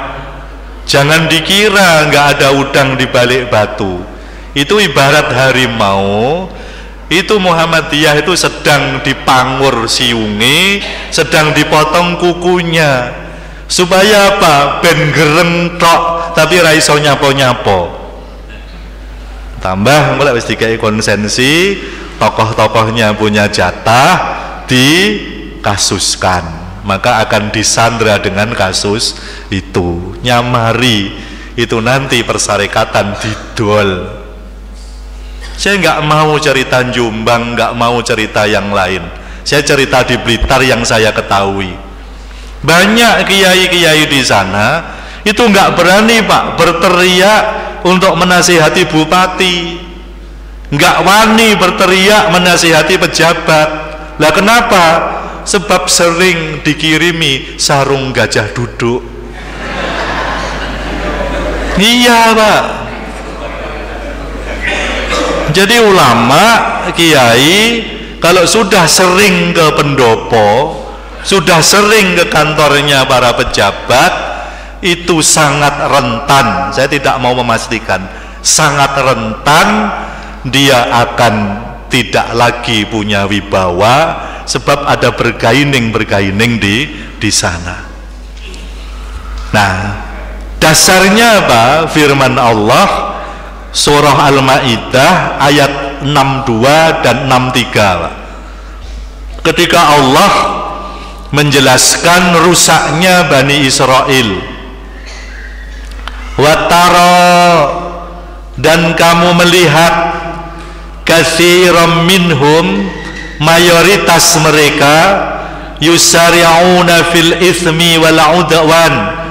Jangan dikira nggak ada udang di balik batu. Itu ibarat harimau. Itu Muhammadiyah itu sedang dipangur siunge, sedang dipotong kukunya, supaya apa? Ben gereng tok tapi ra iso nyapo-nyapo. Tambah mulai wis dikai konsensi, tokoh-tokohnya punya jatah dikasuskan, maka akan disandra dengan kasus itu. Nyamari itu nanti persarekatan didol. Saya nggak mau cerita Jombang, nggak mau cerita yang lain. Saya cerita di Blitar yang saya ketahui. Banyak kiai-kiai di sana itu nggak berani Pak berteriak untuk menasihati bupati, nggak wani berteriak menasihati pejabat. Lah kenapa? Sebab sering dikirimi sarung gajah duduk. Iya Pak. Jadi ulama, kiai kalau sudah sering ke pendopo, sudah sering ke kantornya para pejabat, itu sangat rentan. Saya tidak mau memastikan, sangat rentan dia akan tidak lagi punya wibawa, sebab ada bergaining di sana. Nah, dasarnya apa? Firman Allah surah Al-Maidah ayat 62 dan 63 Pak. Ketika Allah menjelaskan rusaknya Bani Israel, watara, dan kamu melihat katsiran minhum, mayoritas mereka, yusari'una fil itsmi wal udwan,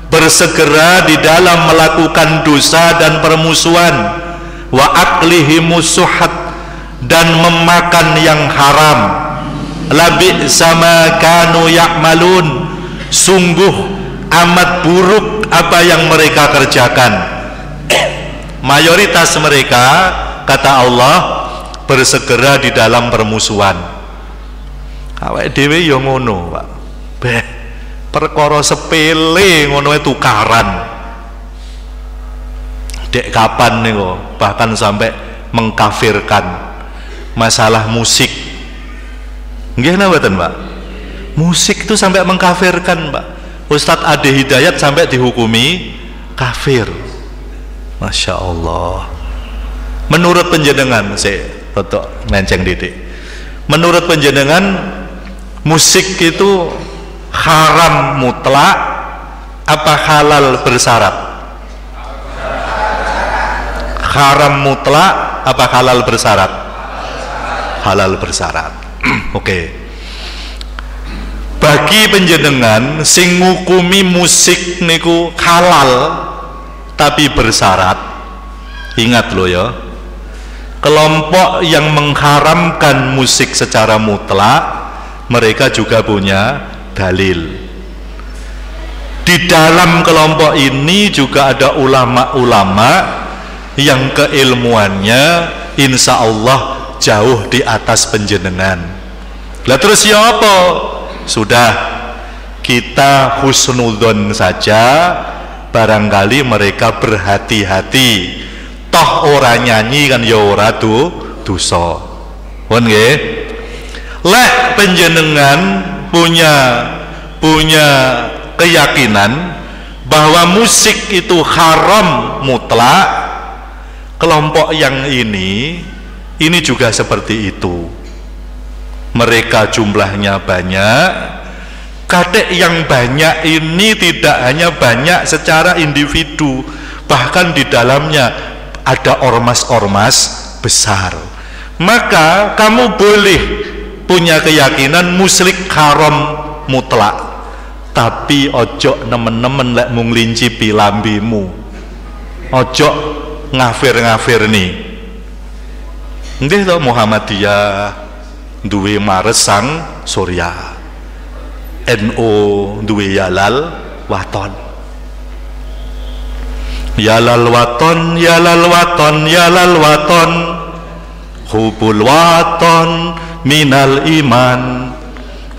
bersegera di dalam melakukan dosa dan permusuhan, wa aklihimus suhat, dan memakan yang haram, labi sama kanu ya'malun, sungguh amat buruk apa yang mereka kerjakan. Mayoritas mereka, kata Allah, bersegera di dalam permusuhan. Awake dhewe ya ngono, Pak. Beh, perkara sepele ngono tukaran. Dek kapan niku bahkan sampai mengkafirkan masalah musik. Nggih napa mboten, Pak? Musik itu sampai mengkafirkan, Pak. Ustadz Ade Hidayat sampai dihukumi kafir. Masya Allah. Menurut penjenengan, saya toto menceng didik, menurut penjenengan musik itu haram mutlak apa halal bersyarat? Haram mutlak apa halal bersyarat? Halal bersyarat. Oke. Bagi penjenengan sing ngukumi musik niku halal tapi bersyarat, ingat loh ya, kelompok yang mengharamkan musik secara mutlak mereka juga punya dalil. Di dalam kelompok ini juga ada ulama-ulama yang keilmuannya insya Allah jauh di atas penjenengan. Lah terus ya apa? Sudah, kita husnudzon saja, barangkali mereka berhati-hati. Toh ora nyanyi kan ya ora dosa. Pun nggih. Lek penjenengan punya keyakinan bahwa musik itu haram mutlak, kelompok yang ini juga seperti itu. Mereka jumlahnya banyak. Kadek yang banyak ini tidak hanya banyak secara individu, bahkan di dalamnya ada ormas-ormas besar. Maka kamu boleh punya keyakinan musik haram mutlak, tapi ojo nemen-nemen lek mung lincipi lambimu, ojo ngafir-ngafir nih. Nggih to, Muhammadiyah duwe maresang Surya, NU duwe yalal waton. Yalal waton, yalal waton, yalal waton, hubul waton minal iman,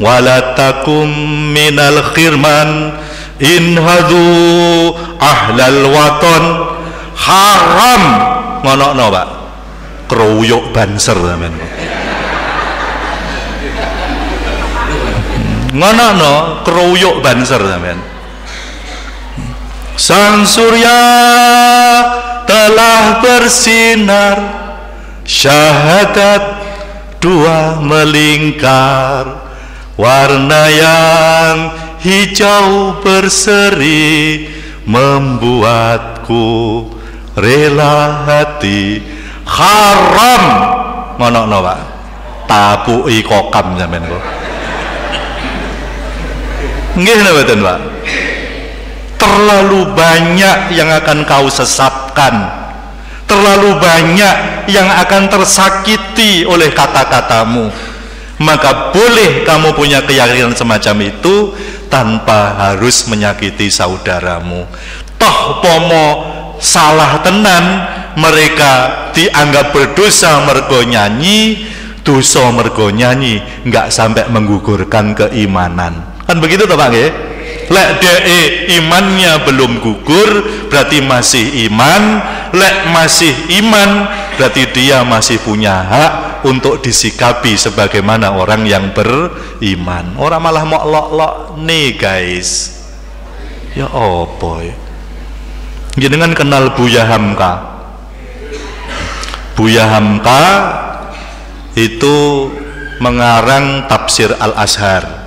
walatakum minal khirman, inhadu ahlal waton. Haram ngono Pak, keruyuk banser sampean. Ngono keruyuk banser sampean. Sang surya telah bersinar, syahadat dua melingkar, warna yang hijau berseri membuatku rela hati. Haram ngono Pak, tapuki kokam sampean kok. Nggih mboten Pak. terlalu banyak yang akan kau sesatkan, terlalu banyak yang akan tersakiti oleh kata-katamu. Maka boleh kamu punya keyakinan semacam itu tanpa harus menyakiti saudaramu. Toh pomo salah tenan, mereka dianggap berdosa mergo nyanyi, dosa mergo nyanyi, nggak sampai menggugurkan keimanan. Kan begitu toh Pak nggih? Lek de imannya belum gugur berarti masih iman. Lek masih iman berarti dia masih punya hak untuk disikapi sebagaimana orang yang beriman. Orang malah mau lok-lok nih guys. Ya opo ya? Jenengan kenal Buya Hamka? Buya Hamka itu mengarang tafsir Al-Azhar.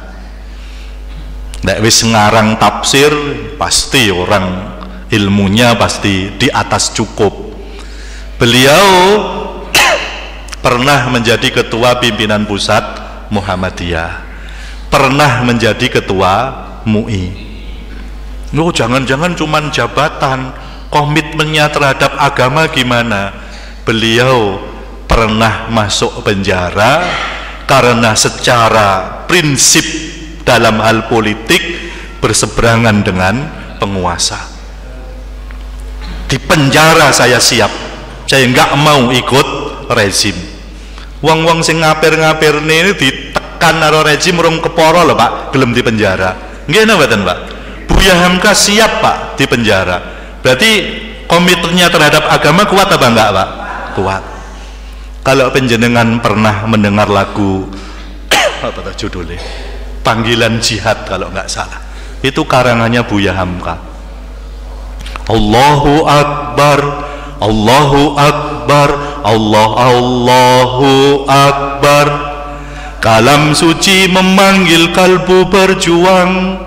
Nek wis ngarang tafsir pasti orang ilmunya pasti di atas cukup. Beliau pernah menjadi ketua pimpinan pusat Muhammadiyah, pernah menjadi ketua MUI. Loh, jangan-jangan cuman jabatan, komitmennya terhadap agama gimana? Beliau pernah masuk penjara karena secara prinsip dalam hal politik berseberangan dengan penguasa. Di penjara saya siap, saya nggak mau ikut rezim. Wong-wong sing ngapir-ngapir ini ditekan karo rezim rong keporo loh Pak, gelem di penjara. Nggih napa mboten Pak? Buya Hamka siap Pak di penjara. Berarti komitmennya terhadap agama kuat apa enggak Pak? Kuat. Kalau penjenengan pernah mendengar lagu apa judulnya? Panggilan Jihad kalau nggak salah, itu karangannya Buya Hamka. Allahu Akbar, Allahu Akbar, Allahu Akbar. Kalam suci memanggil kalbu berjuang,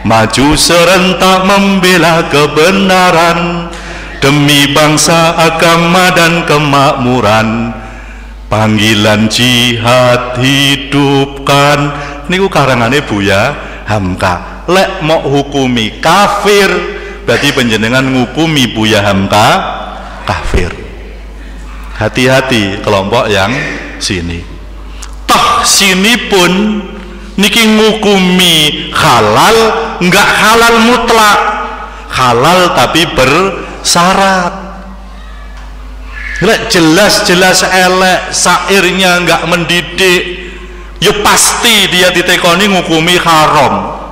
maju serentak membela kebenaran demi bangsa, agama dan kemakmuran. Panggilan jihad hidupkan. Niku karangannya Buya Hamka. Lek mau hukumi kafir berarti penjenengan ngukumi Buya Hamka kafir. Hati-hati kelompok yang sini. Toh sini pun niki ngukumi halal, nggak halal mutlak, halal tapi bersyarat. Lek jelas-jelas elek, sairnya nggak mendidik, ya pasti dia ditekoni ngukumi haram.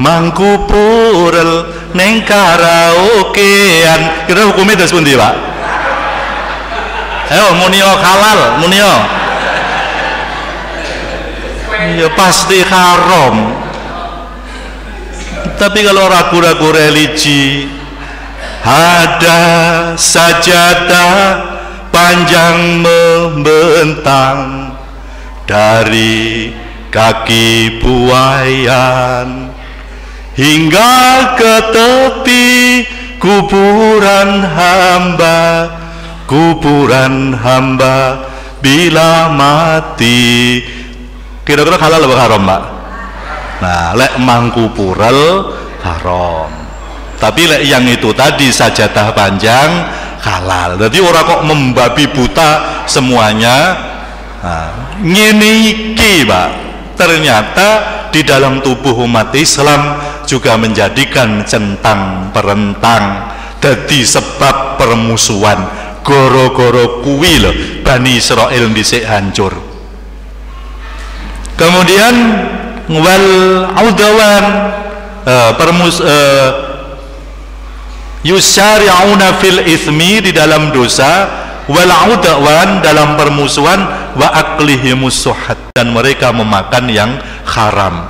Mangku purel neng karaokean, kira hukumnya das pundi Pak? Ayo munio halal, munio. Ya pasti haram. Tapi kalau ragu-ragu religi, ada sajadah panjang membentang dari kaki buayan hingga ke tepi kuburan hamba bila mati. Kira-kira halal atau haram Pak? Nah, lek mangku purel haram. Tapi lek yang itu tadi sajadah panjang halal. Jadi orang kok membabi buta semuanya. Nah, ngene iki Pak, ternyata di dalam tubuh umat Islam juga menjadikan centang perentang, jadi sebab permusuhan. Goro-goro kuwi lho Bani Israil dhisik hancur. Kemudian wal audawan yusari'una fil ithmi, di dalam dosa, wal audawan dalam permusuhan, wa aklihimus suhat, dan mereka memakan yang haram.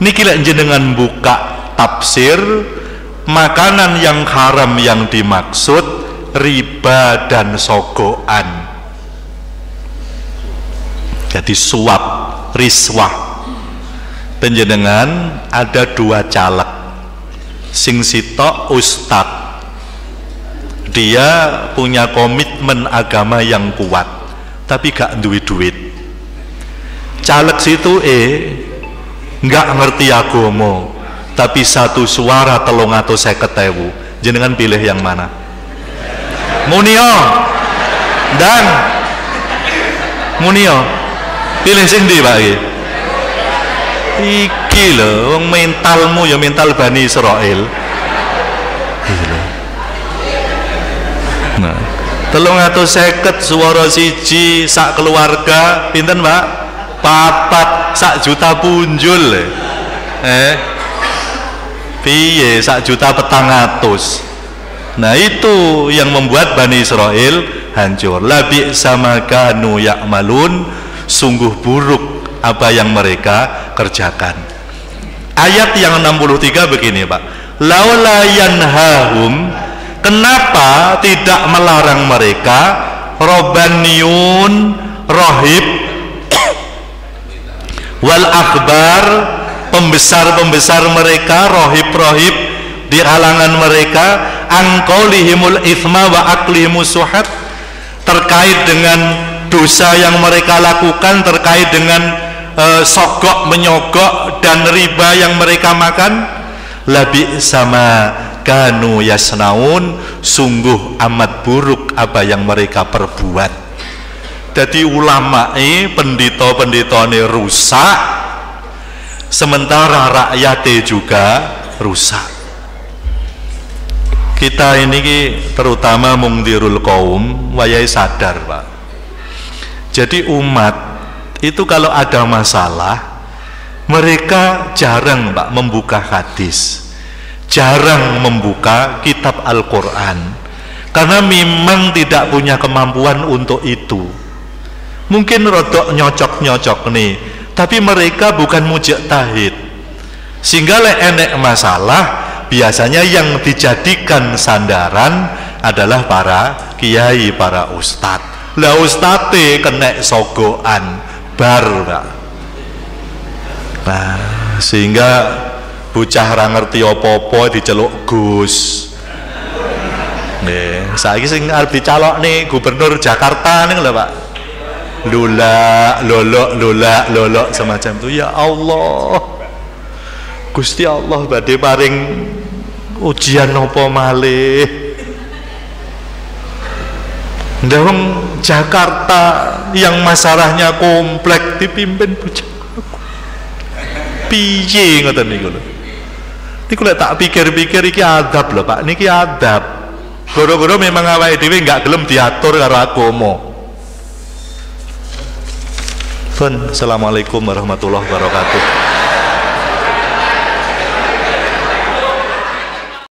Niki lek jenengan buka tafsir, makanan yang haram yang dimaksud riba dan sogoan. Jadi suap, riswah. Penjenengan ada dua caleg, sing sitok ustad, dia punya komitmen agama yang kuat tapi gak duit. Caleg situ nggak ngerti agama, tapi satu suara 350.000. Jenengan pilih yang mana? Munio dan Munio pilih sing ndi Pak iki? Iki lho wong mentalmu ya mental Bani Israil. Nah, 350 suara siji sak keluarga pinten Pak? 4 sak juta punjul. Piye sak juta 400. Nah itu yang membuat Bani Israel hancur. Labi sama kanu ya'malun, sungguh buruk apa yang mereka kerjakan. Ayat yang 63 begini Pak, laula yanhahum, kenapa tidak melarang mereka robbaniyun, rohib wal akhbar, pembesar-pembesar mereka, rohib-rohib di kalangan mereka, angqaulihimul ithma wa aklihimus suhat, terkait dengan dosa yang mereka lakukan, terkait dengan sogok menyogok dan riba yang mereka makan. Labi sama kanu yasnaun, sungguh amat buruk apa yang mereka perbuat. Jadi ulama pendeta-pendeta ini rusak, sementara rakyatnya juga rusak. Kita ini terutama mungdirul kaum wayai sadar Pak. Jadi umat itu kalau ada masalah mereka jarang Pak membuka hadis, jarang membuka kitab Al-Quran, karena memang tidak punya kemampuan untuk itu. Mungkin rodok nyocok-nyocok nih, tapi mereka bukan mujtahid, sehingga enek masalah biasanya yang dijadikan sandaran adalah para kiai, para ustadz. Lah ustadz kena sogokan bar Pak. Nah, sehingga bocah ra ngerti apa-apa diceluk Gus. Nih, saiki sing arep dicalokne gubernur Jakarta ning lho Pak. Lolok semacam itu. Ya Allah, Gusti Allah badhe paring ujian nopo malih. Ndawang Jakarta yang masalahnya kompleks dipimpin bocah. Piye ngoten niku lho. Niku lek tak pikir-pikir iki adab lho Pak, niki adab. Goro-goro memang awake dhewe enggak gelem diatur karo agama. Assalamualaikum warahmatullahi wabarakatuh.